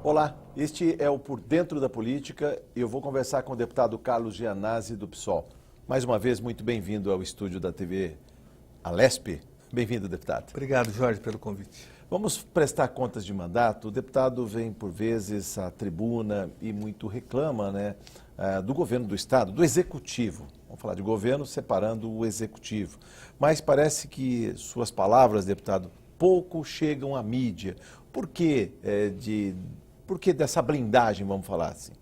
Olá, este é o Por Dentro da Política e eu vou conversar com o deputado Carlos Gianazzi do PSOL. Mais uma vez, muito bem-vindo ao estúdio da TV Alesp. Bem-vindo, deputado. Obrigado, Jorge, pelo convite. Vamos prestar contas de mandato. O deputado vem, por vezes, à tribuna e muito reclama, do governo do Estado, do Executivo. Vamos falar de governo separando o Executivo. Mas parece que suas palavras, deputado, pouco chegam à mídia. Por que dessa blindagem, vamos falar assim?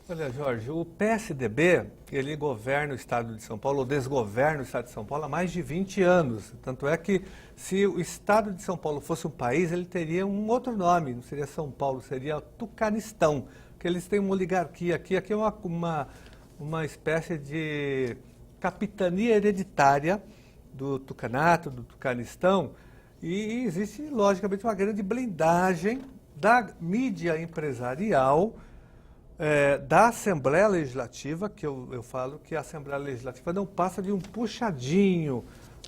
Olha, Jorge, o PSDB, ele governa o Estado de São Paulo, ou desgoverna o Estado de São Paulo há mais de 20 anos. Tanto é que, se o Estado de São Paulo fosse um país, ele teria um outro nome, não seria São Paulo, seria Tucanistão, porque eles têm uma oligarquia aqui é uma espécie de capitania hereditária do Tucanato, do Tucanistão, e existe, logicamente, uma grande blindagem da mídia empresarial, da Assembleia Legislativa, que eu falo que a Assembleia Legislativa não passa de um puxadinho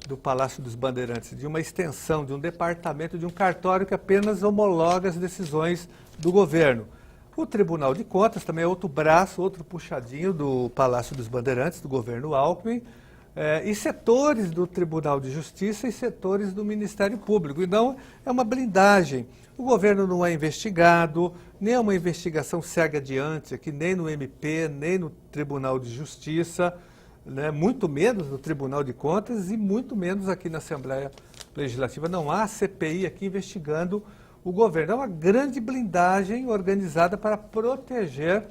do Palácio dos Bandeirantes, de uma extensão, de um departamento, de um cartório que apenas homologa as decisões do governo. O Tribunal de Contas também é outro braço, outro puxadinho do Palácio dos Bandeirantes, do governo Alckmin, e setores do Tribunal de Justiça e setores do Ministério Público. Então, é uma blindagem. O governo não é investigado, nem uma investigação segue adiante aqui, nem no MP, nem no Tribunal de Justiça, muito menos no Tribunal de Contas e muito menos aqui na Assembleia Legislativa. Não há CPI aqui investigando o governo. É uma grande blindagem organizada para proteger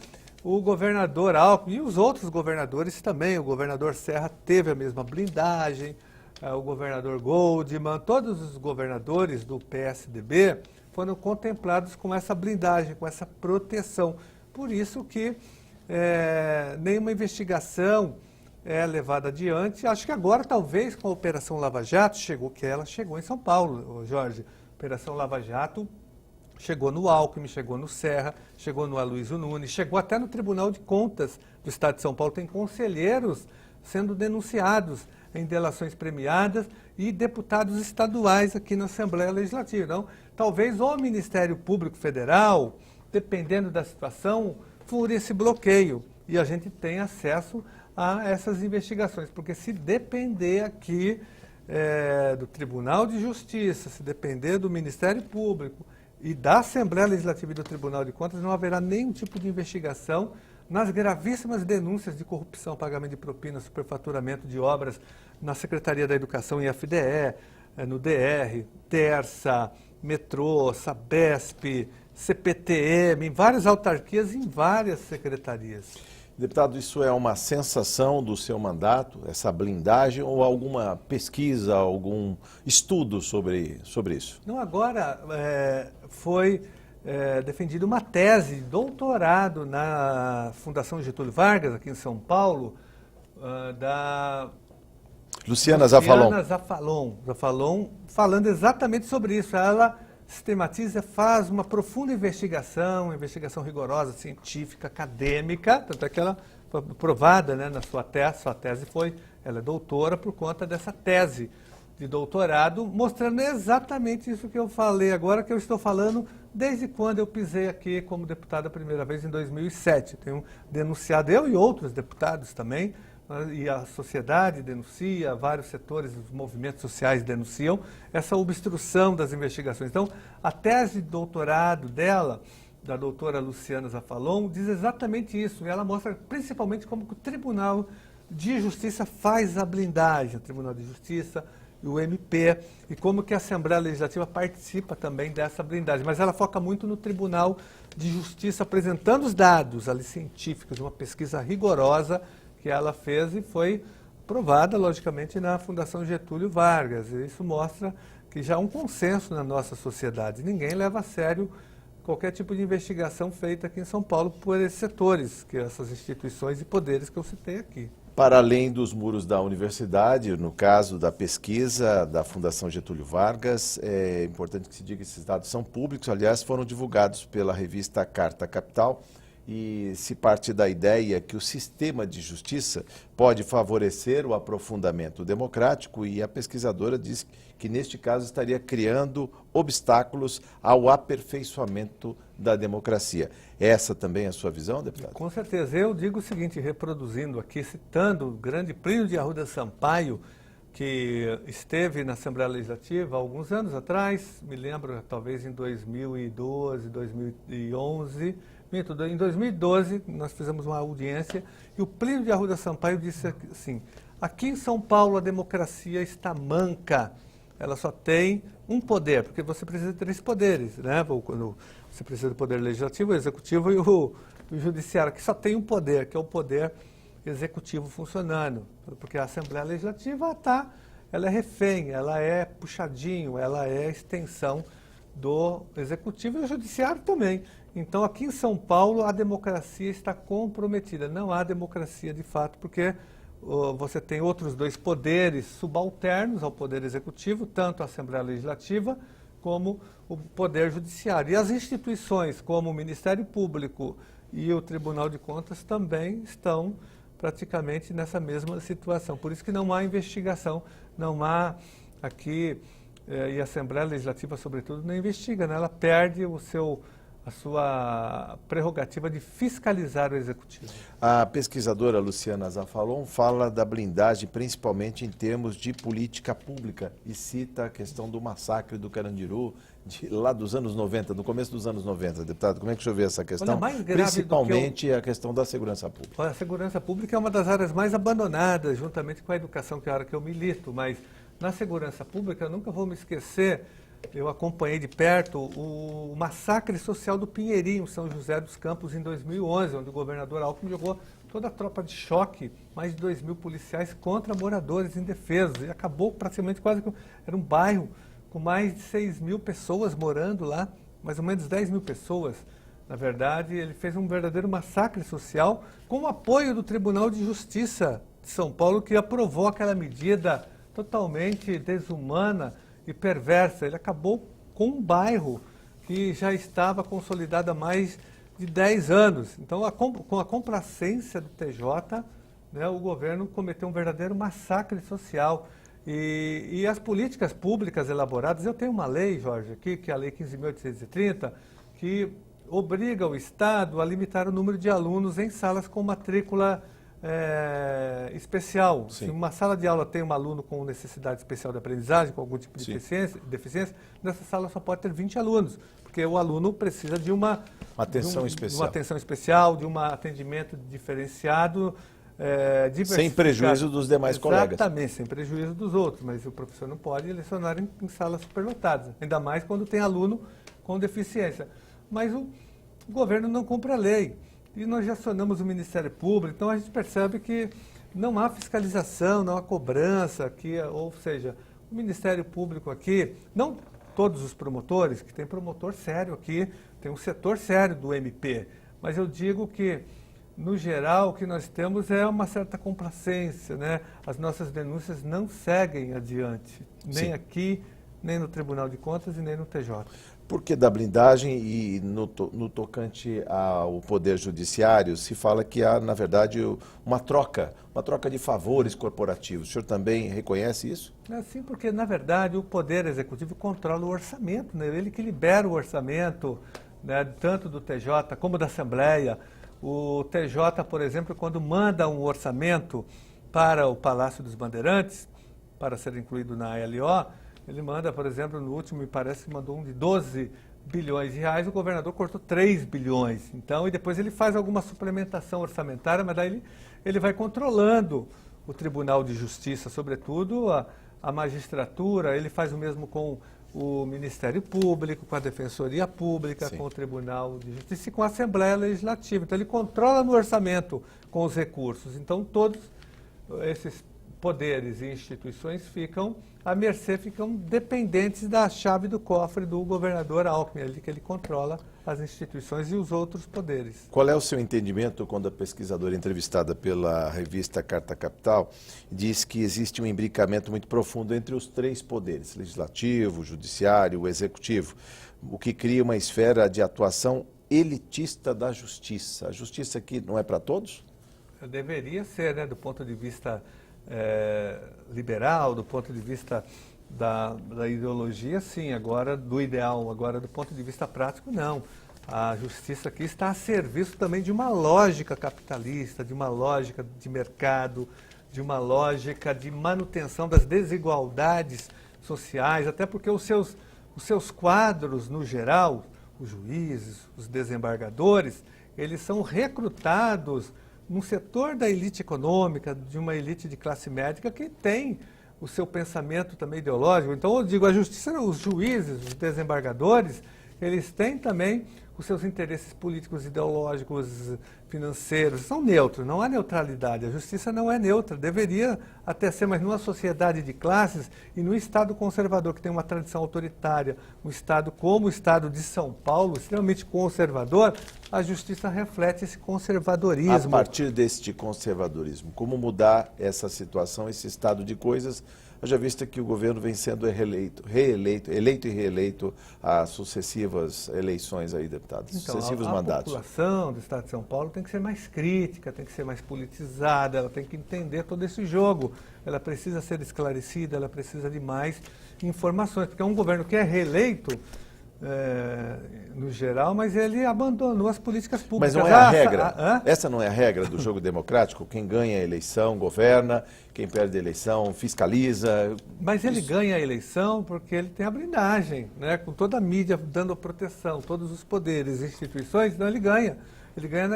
o governador Alckmin e os outros governadores também. O governador Serra teve a mesma blindagem, o governador Goldman, todos os governadores do PSDB foram contemplados com essa blindagem, com essa proteção. Por isso que nenhuma investigação é levada adiante. Acho que agora, talvez, com a Operação Lava Jato, ela chegou em São Paulo, Jorge. Operação Lava Jato chegou no Alckmin, chegou no Serra, chegou no Aloysio Nunes, chegou até no Tribunal de Contas do Estado de São Paulo. Tem conselheiros sendo denunciados em delações premiadas e deputados estaduais aqui na Assembleia Legislativa. Então, talvez o Ministério Público Federal, dependendo da situação, fure esse bloqueio e a gente tem acesso a essas investigações, porque se depender aqui do Tribunal de Justiça, se depender do Ministério Público e da Assembleia Legislativa e do Tribunal de Contas, não haverá nenhum tipo de investigação nas gravíssimas denúncias de corrupção, pagamento de propinas, superfaturamento de obras na Secretaria da Educação e FDE, no DR, Terça, Metrô, Sabesp, CPTM, em várias autarquias, em várias secretarias. Deputado, isso é uma sensação do seu mandato, essa blindagem, ou alguma pesquisa, algum estudo sobre isso? Não, agora foi defendida uma tese de doutorado na Fundação Getúlio Vargas, aqui em São Paulo, da Luciana Zafalon. Zafalon, falando exatamente sobre isso. Ela sistematiza, faz uma profunda investigação rigorosa, científica, acadêmica, tanto é que ela foi aprovada na sua tese ela é doutora por conta dessa tese de doutorado, mostrando exatamente isso que eu falei agora, que eu estou falando desde quando eu pisei aqui como deputado a primeira vez, em 2007. Tenho denunciado, eu e outros deputados também, e a sociedade denuncia, vários setores dos movimentos sociais denunciam essa obstrução das investigações. Então, a tese de doutorado dela, da doutora Luciana Zafalon, diz exatamente isso. E ela mostra principalmente como que o Tribunal de Justiça faz a blindagem, o Tribunal de Justiça e o MP, e como que a Assembleia Legislativa participa também dessa blindagem. Mas ela foca muito no Tribunal de Justiça, apresentando os dados ali científicos, de uma pesquisa rigorosa que ela fez e foi aprovada, logicamente, na Fundação Getúlio Vargas. E isso mostra que já há um consenso na nossa sociedade. Ninguém leva a sério qualquer tipo de investigação feita aqui em São Paulo por esses setores, que essas instituições e poderes que eu citei aqui. Para além dos muros da universidade, no caso da pesquisa da Fundação Getúlio Vargas, é importante que se diga que esses dados são públicos, aliás, foram divulgados pela revista Carta Capital, e se parte da ideia que o sistema de justiça pode favorecer o aprofundamento democrático, e a pesquisadora diz que neste caso estaria criando obstáculos ao aperfeiçoamento da democracia. Essa também é a sua visão, deputado? Com certeza. Eu digo o seguinte, reproduzindo aqui, citando o grande Plínio de Arruda Sampaio, que esteve na Assembleia Legislativa há alguns anos atrás, me lembro, talvez em 2012, 2011, em 2012 nós fizemos uma audiência e o Plínio de Arruda Sampaio disse assim: aqui em São Paulo a democracia está manca, ela só tem um poder, porque você precisa de 3 poderes, né? Quando você precisa do poder legislativo, o executivo e o judiciário, que só tem um poder, que é o poder executivo funcionando, porque a Assembleia Legislativa ela é refém, ela é puxadinho, ela é extensão do Executivo e o Judiciário também. Então, aqui em São Paulo, a democracia está comprometida. Não há democracia de fato, porque você tem outros 2 poderes subalternos ao Poder Executivo, tanto a Assembleia Legislativa como o Poder Judiciário. E as instituições, como o Ministério Público e o Tribunal de Contas, também estão praticamente nessa mesma situação. Por isso que não há investigação, não há aqui, e a Assembleia Legislativa, sobretudo, não investiga, né? Ela perde a sua prerrogativa de fiscalizar o Executivo. A pesquisadora Luciana Zafalon fala da blindagem principalmente em termos de política pública e cita a questão do massacre do Carandiru, lá dos anos 90, no começo dos anos 90, deputado. Como é que o senhor vê essa questão? Olha, mais grave principalmente a questão da segurança pública. A segurança pública é uma das áreas mais abandonadas, juntamente com a educação, que é a área que eu milito, mas na segurança pública eu nunca vou me esquecer. Eu acompanhei de perto o massacre social do Pinheirinho, São José dos Campos, em 2011, onde o governador Alckmin jogou toda a tropa de choque, mais de 2.000 policiais contra moradores indefesos. E acabou praticamente quase que... Era um bairro com mais de 6.000 pessoas morando lá, mais ou menos 10.000 pessoas. Na verdade, ele fez um verdadeiro massacre social com o apoio do Tribunal de Justiça de São Paulo, que aprovou aquela medida totalmente desumana e perversa. Ele acabou com um bairro que já estava consolidado há mais de 10 anos. Então, com a complacência do TJ, né, o governo cometeu um verdadeiro massacre social. E as políticas públicas elaboradas, eu tenho uma lei, Jorge, aqui, que é a Lei 15.830, que obriga o Estado a limitar o número de alunos em salas com matrícula especial. Sim. Se uma sala de aula tem um aluno com necessidade especial de aprendizagem, com algum tipo de deficiência, nessa sala só pode ter 20 alunos, porque o aluno precisa de uma atenção especial, de uma atenção especial, de um atendimento diferenciado, sem prejuízo dos demais colegas. Exatamente, sem prejuízo dos outros, mas o professor não pode lecionar em salas superlotadas, ainda mais quando tem aluno com deficiência. Mas o governo não cumpre a lei. E nós já acionamos o Ministério Público, então a gente percebe que não há fiscalização, não há cobrança, ou seja, o Ministério Público aqui, não todos os promotores, que tem promotor sério aqui, tem um setor sério do MP, mas eu digo que, no geral, o que nós temos é uma certa complacência, né? As nossas denúncias não seguem adiante, nem aqui, nem no Tribunal de Contas e nem no TJ. Por que da blindagem? E no tocante ao Poder Judiciário, se fala que há, na verdade, uma troca de favores corporativos. O senhor também reconhece isso? Sim, porque, na verdade, o Poder Executivo controla o orçamento, né? Ele que libera o orçamento, né, tanto do TJ como da Assembleia. O TJ, por exemplo, quando manda um orçamento para o Palácio dos Bandeirantes, para ser incluído na LO, ele manda, por exemplo, no último, me parece que mandou um de 12 bilhões de reais, o governador cortou 3 bilhões. Então, e depois ele faz alguma suplementação orçamentária, mas daí ele vai controlando o Tribunal de Justiça, sobretudo a magistratura, ele faz o mesmo com o Ministério Público, com a Defensoria Pública, com o Tribunal de Justiça e com a Assembleia Legislativa. Então, ele controla no orçamento com os recursos. Então, todos esses poderes e instituições ficam à mercê, ficam dependentes da chave do cofre do governador Alckmin, ali que ele controla as instituições e os outros poderes. Qual é o seu entendimento quando a pesquisadora entrevistada pela revista Carta Capital diz que existe um imbricamento muito profundo entre os 3 poderes, legislativo, judiciário, executivo, o que cria uma esfera de atuação elitista da justiça. A justiça aqui não é para todos? Deveria ser, né, do ponto de vista liberal, do ponto de vista da ideologia, sim, agora do ideal, agora do ponto de vista prático, não. A justiça aqui está a serviço também de uma lógica capitalista, de uma lógica de mercado, de uma lógica de manutenção das desigualdades sociais, até porque os seus quadros, no geral, os juízes, os desembargadores, eles são recrutados num setor da elite econômica, de uma elite de classe médica que tem o seu pensamento também ideológico. Então, eu digo, a justiça, os juízes, os desembargadores, eles têm também os seus interesses políticos, ideológicos, financeiros, são neutros, não há neutralidade. A justiça não é neutra, deveria até ser, mas numa sociedade de classes e num Estado conservador, que tem uma tradição autoritária, um Estado como o Estado de São Paulo, extremamente conservador, a justiça reflete esse conservadorismo. A partir deste conservadorismo, como mudar essa situação, esse estado de coisas, haja vista que o governo vem sendo eleito e reeleito a sucessivas eleições aí, deputados, então, sucessivos a mandatos. A população do Estado de São Paulo tem que ser mais crítica, tem que ser mais politizada, ela tem que entender todo esse jogo, ela precisa ser esclarecida, ela precisa de mais informações, porque é um governo que é reeleito, no geral, mas ele abandonou as políticas públicas. Mas não é a regra? Essa não é a regra do jogo democrático? Quem ganha a eleição governa, quem perde a eleição fiscaliza. Mas ele ganha a eleição porque ele tem a blindagem, né? Com toda a mídia dando proteção, todos os poderes, instituições, então ele ganha. Ele ganha,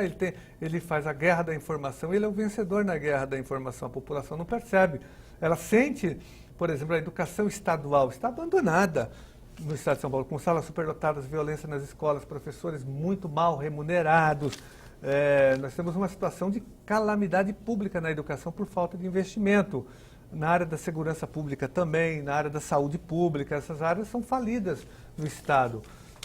ele faz a guerra da informação, ele é o vencedor na guerra da informação. A população não percebe. Ela sente, por exemplo, a educação estadual está abandonada no Estado de São Paulo, com salas superlotadas, violência nas escolas, professores muito mal remunerados. Nós temos uma situação de calamidade pública na educação por falta de investimento. Na área da segurança pública também, na área da saúde pública, essas áreas são falidas no Estado.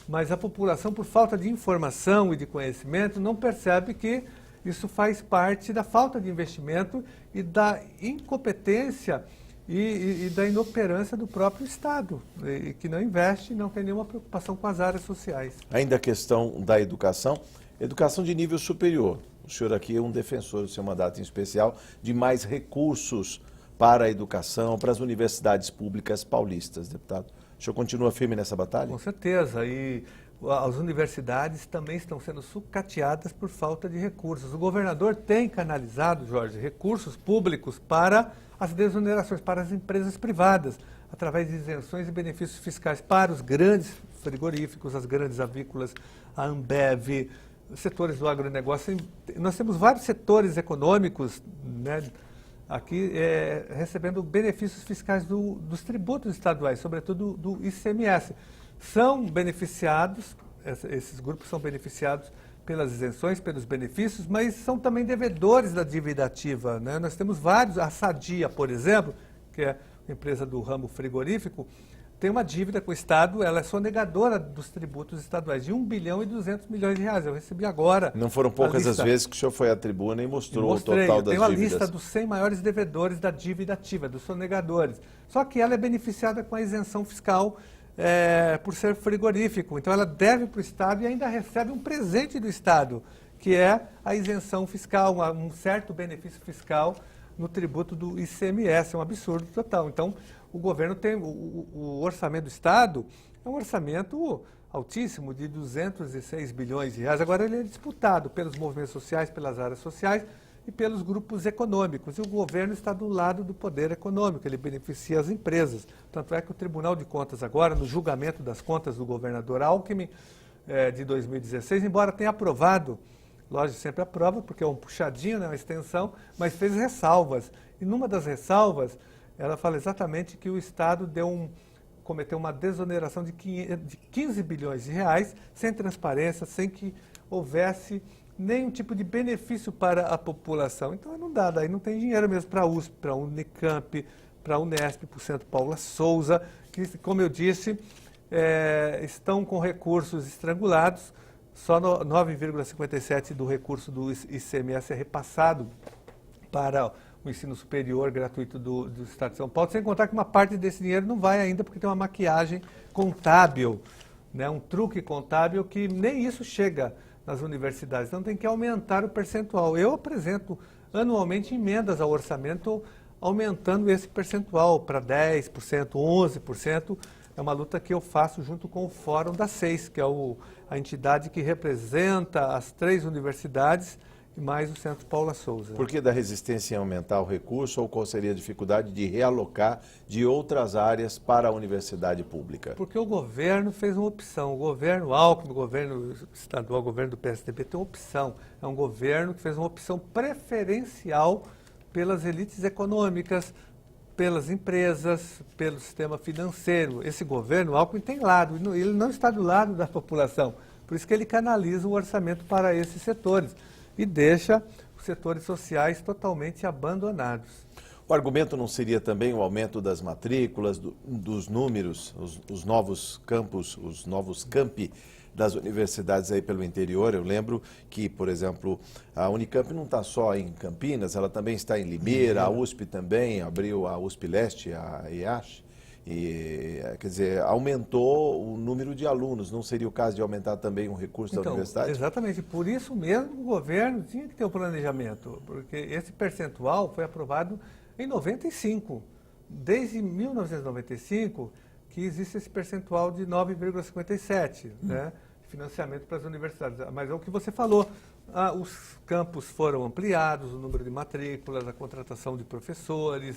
Mas a população, por falta de informação e de conhecimento, não percebe que isso faz parte da falta de investimento e da incompetência e da inoperância do próprio Estado, e que não investe e não tem nenhuma preocupação com as áreas sociais. Ainda a questão da educação de nível superior. O senhor aqui é um defensor do seu mandato em especial de mais recursos para a educação, para as universidades públicas paulistas, deputado. O senhor continua firme nessa batalha? Com certeza, e as universidades também estão sendo sucateadas por falta de recursos. O governador tem canalizado, Jorge, recursos públicos para as desonerações, para as empresas privadas, através de isenções e benefícios fiscais para os grandes frigoríficos, as grandes avícolas, a Ambev, setores do agronegócio. Nós temos vários setores econômicos, né, aqui recebendo benefícios fiscais dos tributos estaduais, sobretudo do ICMS. São beneficiados, esses grupos são beneficiados pelas isenções, pelos benefícios, mas são também devedores da dívida ativa, né? Nós temos vários, a Sadia, por exemplo, que é uma empresa do ramo frigorífico, tem uma dívida com o Estado, ela é sonegadora dos tributos estaduais, de 1 bilhão e 200 milhões de reais. Eu recebi agora. Não foram poucas as vezes que o senhor foi à tribuna e mostrou o total das dívidas. Tem uma lista dos 100 maiores devedores da dívida ativa, dos sonegadores. Só que ela é beneficiada com a isenção fiscal por ser frigorífico. Então ela deve para o Estado e ainda recebe um presente do Estado, que é a isenção fiscal, um certo benefício fiscal no tributo do ICMS. É um absurdo total. Então, o governo tem, o orçamento do Estado é um orçamento altíssimo, de 206 bilhões de reais. Agora ele é disputado pelos movimentos sociais, pelas áreas sociais e pelos grupos econômicos. E o governo está do lado do poder econômico, ele beneficia as empresas. Tanto é que o Tribunal de Contas agora, no julgamento das contas do governador Alckmin, de 2016, embora tenha aprovado, lógico, sempre aprova, porque é um puxadinho, né, uma extensão, mas fez ressalvas. E numa das ressalvas, ela fala exatamente que o Estado cometeu uma desoneração de 15 bilhões de reais, sem transparência, sem que houvesse nenhum tipo de benefício para a população. Então não dá, daí não tem dinheiro mesmo para a USP, para a Unicamp, para a Unesp, para o Centro Paula Souza, que, como eu disse, estão com recursos estrangulados. Só 9,57% do recurso do ICMS é repassado para o ensino superior gratuito do Estado de São Paulo, sem contar que uma parte desse dinheiro não vai ainda porque tem uma maquiagem contábil né, um truque contábil que nem isso chega nas universidades. Então tem que aumentar o percentual. Eu apresento anualmente emendas ao orçamento aumentando esse percentual para 10%, 11%. É uma luta que eu faço junto com o Fórum da SEIS, que é a entidade que representa as 3 universidades e mais o Centro Paula Souza. Por que da resistência em aumentar o recurso ou qual seria a dificuldade de realocar de outras áreas para a universidade pública? Porque o governo fez uma opção. O governo Alckmin, o governo estadual, o governo do PSDB tem uma opção. É um governo que fez uma opção preferencial pelas elites econômicas, pelas empresas, pelo sistema financeiro. Esse governo, o Alckmin, tem lado, ele não está do lado da população. Por isso que ele canaliza o orçamento para esses setores e deixa os setores sociais totalmente abandonados. O argumento não seria também o aumento das matrículas, dos números, os novos campos, os novos campi das universidades aí pelo interior? Eu lembro que, por exemplo, a Unicamp não está só em Campinas, ela também está em Limeira, a USP também abriu a USP Leste, a IASH, e, quer dizer, aumentou o número de alunos. Não seria o caso de aumentar também o recurso da universidade? Exatamente, por isso mesmo o governo tinha que ter um planejamento, porque esse percentual foi aprovado em 95. Desde 1995 que existe esse percentual de 9,57, né, de financiamento para as universidades. Mas é o que você falou, os campos foram ampliados, o número de matrículas, a contratação de professores,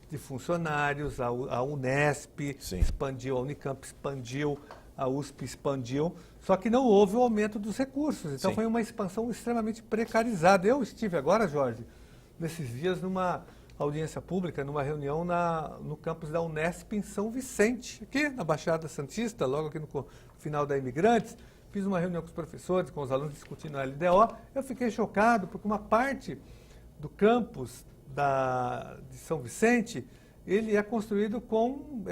de funcionários, a Unesp expandiu, a Unicamp expandiu, a USP expandiu, só que não houve o aumento dos recursos. Então foi uma expansão extremamente precarizada. Eu estive agora, Jorge, nesses dias numa audiência pública, numa reunião no campus da Unesp em São Vicente, aqui na Baixada Santista, logo aqui no final da Imigrantes. Fiz uma reunião com os professores, com os alunos discutindo a LDO. Eu fiquei chocado porque uma parte do campus de São Vicente, ele é construído com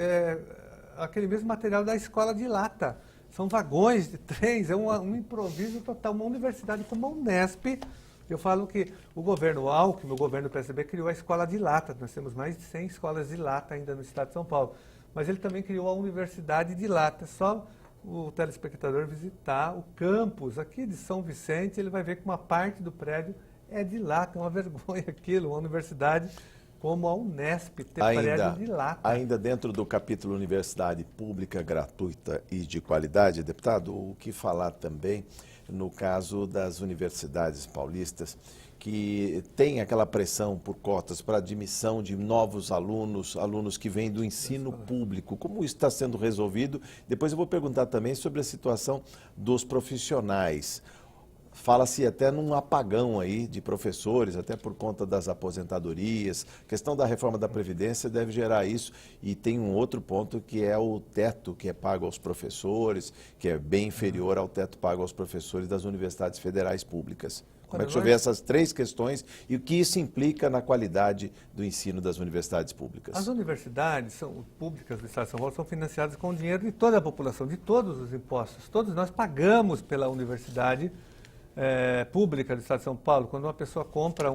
aquele mesmo material da escola de lata. São vagões de trens, é um improviso total. Uma universidade como a Unesp, eu falo que o governo Alckmin, o governo do PSDB, criou a escola de lata. Nós temos mais de 100 escolas de lata ainda no estado de São Paulo. Mas ele também criou a universidade de lata. É só o telespectador visitar o campus aqui de São Vicente, ele vai ver que uma parte do prédio é de lata. É uma vergonha aquilo, uma universidade como a Unesp ter prédio de lata. Ainda dentro do capítulo Universidade Pública, Gratuita e de Qualidade, deputado, o que falar também no caso das universidades paulistas, que tem aquela pressão por cotas para admissão de novos alunos, alunos que vêm do ensino público. Como isso está sendo resolvido? Depois eu vou perguntar também sobre a situação dos profissionais. Fala-se até num apagão aí de professores, até por conta das aposentadorias. A questão da reforma da Previdência deve gerar isso. E tem um outro ponto que é o teto que é pago aos professores, que é bem inferior ao teto pago aos professores das universidades federais públicas. Como é que o senhor vê essas 3 questões e o que isso implica na qualidade do ensino das universidades públicas? As universidades públicas do Estado de São Paulo são financiadas com o dinheiro de toda a população, de todos os impostos. Todos nós pagamos pela universidade pública do Estado de São Paulo. Quando uma pessoa compra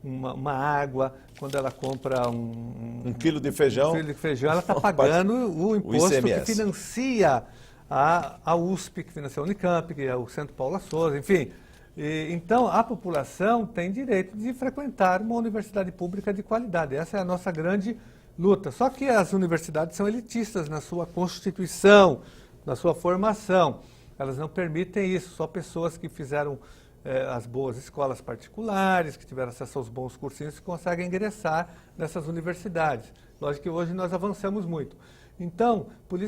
uma água, quando ela compra um quilo de feijão, ela está pagando o imposto que financia a USP, que financia a Unicamp, que é o Centro Paula Souza, enfim. Então, a população tem direito de frequentar uma universidade pública de qualidade. Essa é a nossa grande luta. Só que as universidades são elitistas na sua constituição, na sua formação. Elas não permitem isso, só pessoas que fizeram as boas escolas particulares, que tiveram acesso aos bons cursinhos, conseguem ingressar nessas universidades. Lógico que hoje nós avançamos muito. Então, por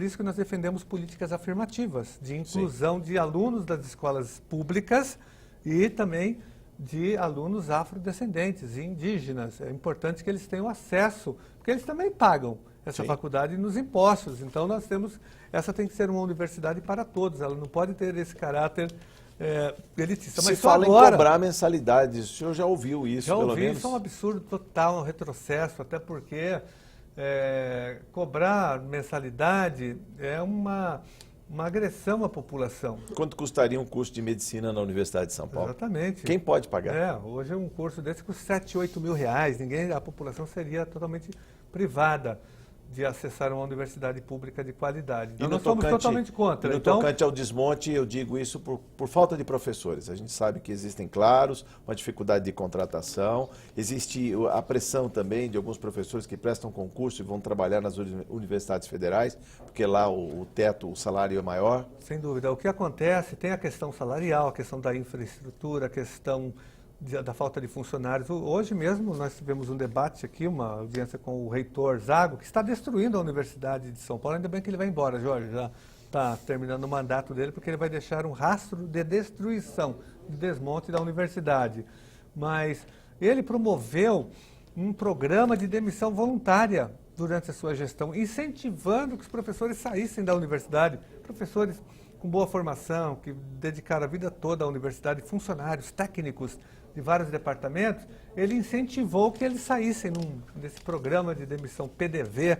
isso que nós defendemos políticas afirmativas, de inclusão de alunos das escolas públicas e também de alunos afrodescendentes e indígenas. É importante que eles tenham acesso, porque eles também pagam essa faculdade nos impostos. Então, essa tem que ser uma universidade para todos, ela não pode ter esse caráter elitista. Mas fala agora, em cobrar mensalidades, o senhor já ouviu isso, pelo menos? Isso é um absurdo total, um retrocesso, até porque cobrar mensalidade é uma agressão à população. Quanto custaria um curso de medicina na Universidade de São Paulo? Exatamente. Quem pode pagar? Hoje um curso desse custa 7, 8 mil reais, a população seria totalmente privada de acessar uma universidade pública de qualidade. E Então, no nós somos totalmente contra. E no tocante ao desmonte, eu digo isso por falta de professores. A gente sabe que existem, claros, uma dificuldade de contratação, existe a pressão também de alguns professores que prestam concurso e vão trabalhar nas universidades federais, porque lá o teto, o salário é maior. Sem dúvida. O que acontece, tem a questão salarial, a questão da infraestrutura, a questão da falta de funcionários. Hoje mesmo nós tivemos um debate aqui, uma audiência com o reitor Zago, que está destruindo a Universidade de São Paulo. Ainda bem que ele vai embora, Jorge, já está terminando o mandato dele, porque ele vai deixar um rastro de destruição, de desmonte da universidade. Mas ele promoveu um programa de demissão voluntária durante a sua gestão, incentivando que os professores saíssem da universidade, professores com boa formação, que dedicaram a vida toda à universidade, funcionários, técnicos de vários departamentos, ele incentivou que eles saíssem desse programa de demissão PDV,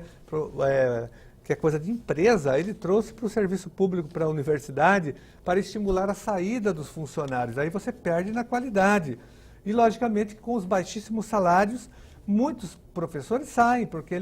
que é coisa de empresa, ele trouxe para o serviço público, para a universidade, para estimular a saída dos funcionários. Aí você perde na qualidade. E, logicamente, com os baixíssimos salários, muitos professores saem, porque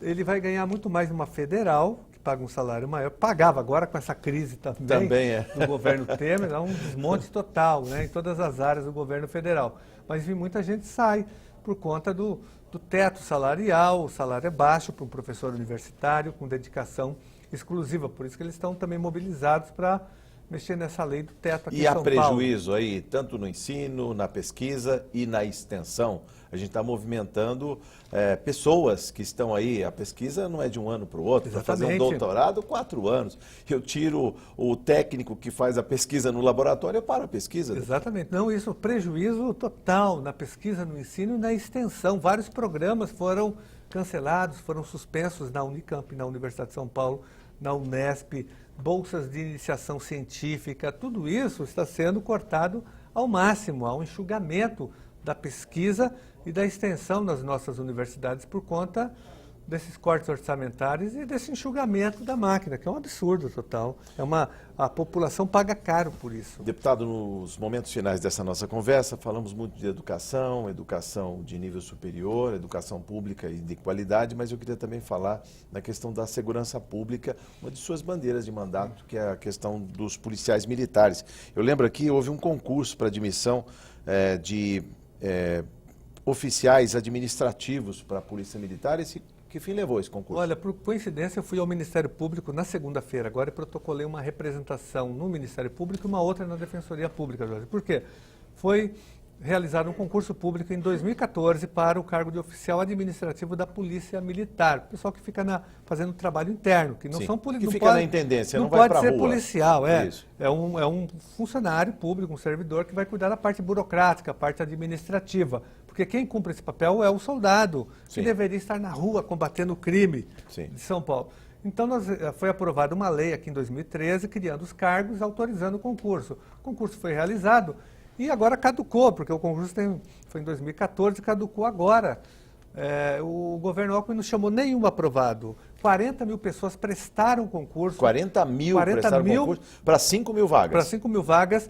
ele vai ganhar muito mais numa federal, paga um salário maior, pagava agora com essa crise também do governo Temer, é um desmonte total, né, em todas as áreas do governo federal. Mas muita gente sai por conta do teto salarial, o salário é baixo para um professor universitário com dedicação exclusiva, por isso que eles estão também mobilizados para mexer nessa lei do teto aqui em São Paulo. E há prejuízo aí, tanto no ensino, na pesquisa e na extensão. A gente está movimentando pessoas que estão aí. A pesquisa não é de um ano para o outro. Para fazer um doutorado, 4 anos. Eu tiro o técnico que faz a pesquisa no laboratório para a pesquisa. Exatamente. Não, isso, prejuízo total na pesquisa, no ensino e na extensão. Vários programas foram cancelados, foram suspensos na Unicamp, na Universidade de São Paulo, na Unesp, bolsas de iniciação científica, tudo isso está sendo cortado ao máximo, há um enxugamento da pesquisa e da extensão nas nossas universidades por conta desses cortes orçamentários e desse enxugamento da máquina, que é um absurdo total. A população paga caro por isso. Deputado, nos momentos finais dessa nossa conversa, falamos muito de educação de nível superior, educação pública e de qualidade, mas eu queria também falar na questão da segurança pública, uma de suas bandeiras de mandato, que é a questão dos policiais militares. Eu lembro aqui, houve um concurso para admissão de oficiais administrativos para a Polícia Militar. Que fim levou esse concurso? Olha, por coincidência, eu fui ao Ministério Público na segunda-feira agora e protocolei uma representação no Ministério Público e uma outra na Defensoria Pública, Jorge. Por quê? Foi realizado um concurso público em 2014 para o cargo de oficial administrativo da Polícia Militar. O pessoal que fica fazendo trabalho interno, que não Sim, são policiais. Que fica na intendência, não vai para a rua. Não pode ser policial, é um funcionário público, um servidor que vai cuidar da parte burocrática, a parte administrativa. Porque quem cumpre esse papel é o soldado, que deveria estar na rua combatendo o crime de São Paulo. Então, foi aprovada uma lei aqui em 2013, criando os cargos e autorizando o concurso. O concurso foi realizado e agora caducou, porque o concurso foi em 2014 e caducou agora. O governo Alckmin não chamou nenhum aprovado. 40 mil pessoas prestaram concurso. 40 mil prestaram concurso para 5 mil vagas. Para 5 mil vagas.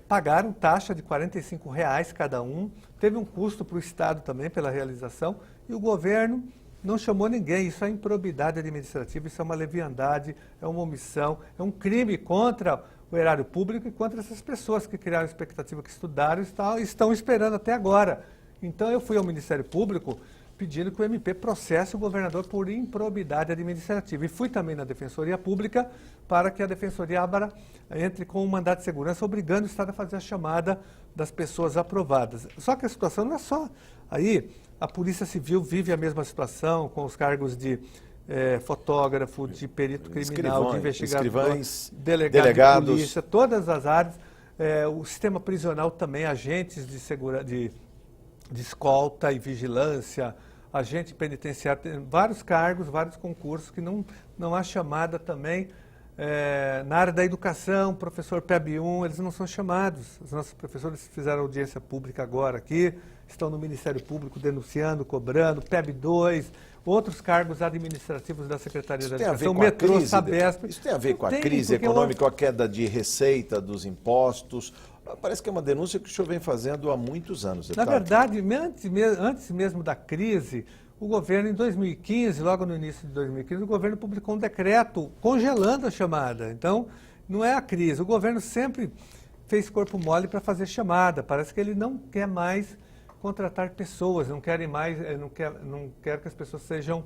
Pagaram taxa de R$45 cada um, teve um custo para o Estado também pela realização, e o governo não chamou ninguém. Isso é improbidade administrativa, isso é uma leviandade, é uma omissão, é um crime contra o erário público e contra essas pessoas que criaram expectativa, que estudaram e estão esperando até agora. Então eu fui ao Ministério Público pedindo que o MP processe o governador por improbidade administrativa. E fui também na Defensoria Pública para que a Defensoria entre com um mandato de segurança, obrigando o Estado a fazer a chamada das pessoas aprovadas. Só que a situação não é só aí. A Polícia Civil vive a mesma situação, com os cargos de fotógrafo, de perito criminal, de investigador, delegados de polícia, todas as áreas. O sistema prisional também, agentes de segurança, de escolta e vigilância, agente penitenciário, tem vários cargos, vários concursos que não há chamada também. Na área da educação, professor PEB1, eles não são chamados. Os nossos professores fizeram audiência pública agora aqui, estão no Ministério Público denunciando, cobrando, PEB2, outros cargos administrativos da Secretaria da Educação, metrô, Sabesp. Isso tem a ver com a crise econômica, com a queda de receita dos impostos? Parece que é uma denúncia que o senhor vem fazendo há muitos anos, deputado. Na verdade, antes mesmo da crise, o governo, em 2015, logo no início de 2015, o governo publicou um decreto congelando a chamada. Então, não é a crise. O governo sempre fez corpo mole para fazer chamada. Parece que ele não quer mais contratar pessoas, não quer que as pessoas sejam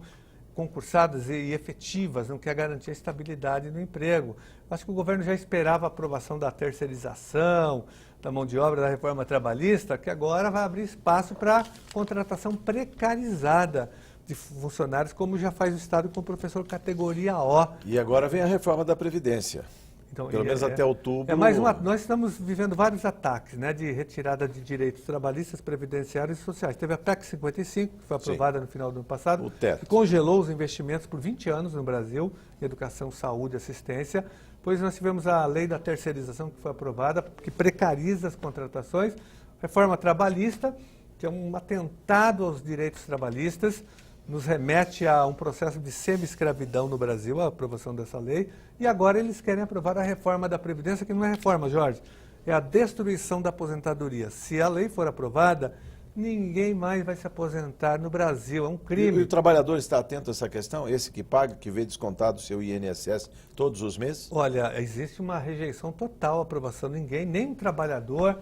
concursadas e efetivas, não quer garantir a estabilidade no emprego. Acho que o governo já esperava a aprovação da terceirização, da mão de obra, da reforma trabalhista, que agora vai abrir espaço para contratação precarizada de funcionários, como já faz o Estado com o professor categoria O. E agora vem a reforma da Previdência. Então, pelo menos até outubro. Nós estamos vivendo vários ataques, né, de retirada de direitos trabalhistas, previdenciários e sociais. Teve a PEC 55, que foi aprovada no final do ano passado, que congelou os investimentos por 20 anos no Brasil, em educação, saúde e assistência. Depois nós tivemos a lei da terceirização, que foi aprovada, que precariza as contratações. Reforma trabalhista, que é um atentado aos direitos trabalhistas, nos remete a um processo de semi-escravidão no Brasil, a aprovação dessa lei, e agora eles querem aprovar a reforma da Previdência, que não é reforma, Jorge, é a destruição da aposentadoria. Se a lei for aprovada, ninguém mais vai se aposentar no Brasil, é um crime. E o trabalhador está atento a essa questão? Esse que paga, que vê descontado o seu INSS todos os meses? Olha, existe uma rejeição total à aprovação. Ninguém, nem o trabalhador,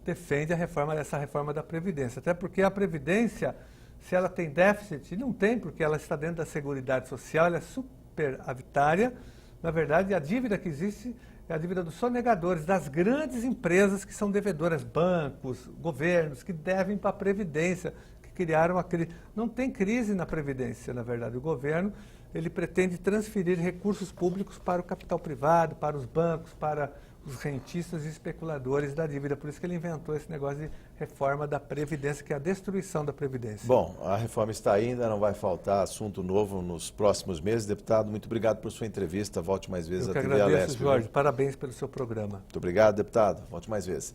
defende essa reforma da Previdência, até porque a Previdência, se ela tem déficit, não tem, porque ela está dentro da Seguridade Social, ela é superavitária. Na verdade, a dívida que existe é a dívida dos sonegadores, das grandes empresas que são devedoras, bancos, governos, que devem para a Previdência, que criaram a crise. Não tem crise na Previdência, na verdade. O governo, ele pretende transferir recursos públicos para o capital privado, para os bancos, para os rentistas e especuladores da dívida. Por isso que ele inventou esse negócio de reforma da Previdência, que é a destruição da Previdência. Bom, a reforma está ainda, não vai faltar assunto novo nos próximos meses. Deputado, muito obrigado por sua entrevista. Volte mais vezes à TV Alesp. Eu que agradeço, Jorge. Parabéns pelo seu programa. Muito obrigado, deputado. Volte mais vezes.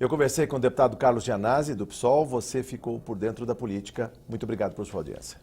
Eu conversei com o deputado Carlos Gianazzi, do PSOL. Você ficou por dentro da política. Muito obrigado por sua audiência.